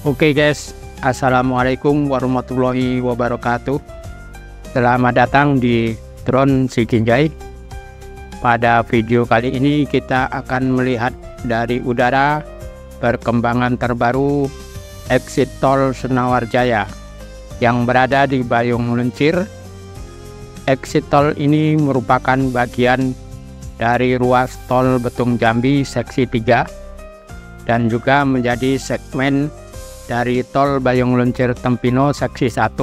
Oke guys, assalamualaikum warahmatullahi wabarakatuh. Selamat datang di Drone Sikinjai. Pada video kali ini kita akan melihat dari udara perkembangan terbaru exit tol Senawarjaya yang berada di Bayung Luncir. Exit tol ini merupakan bagian dari ruas tol Betung Jambi seksi 3 dan juga menjadi segmen dari tol Bayung Luncir Tempino seksi 1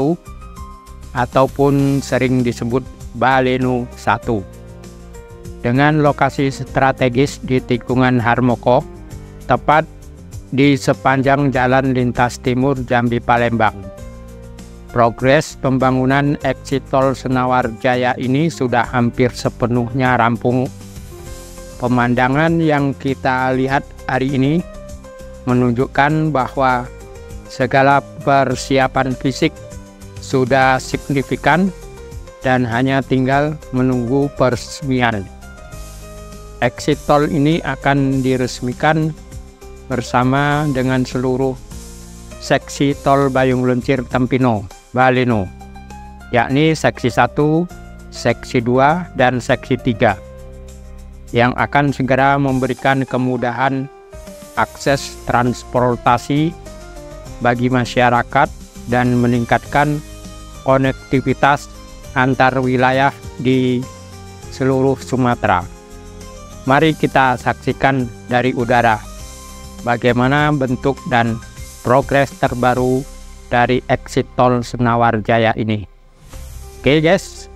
ataupun sering disebut Baleno 1 dengan lokasi strategis di tikungan Harmoko, tepat di sepanjang jalan lintas timur Jambi Palembang. Progres pembangunan exit tol Senawarjaya ini sudah hampir sepenuhnya rampung. Pemandangan yang kita lihat hari ini menunjukkan bahwa segala persiapan fisik sudah signifikan dan hanya tinggal menunggu peresmian. Exit tol ini akan diresmikan bersama dengan seluruh seksi tol Bayung Luncir Tempino Baleno, yakni seksi 1, seksi 2, dan seksi 3 yang akan segera memberikan kemudahan akses transportasi bagi masyarakat dan meningkatkan konektivitas antar wilayah di seluruh Sumatera. Mari kita saksikan dari udara bagaimana bentuk dan progres terbaru dari exit tol Senawarjaya ini. Oke guys,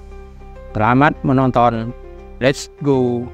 selamat menonton. Let's go.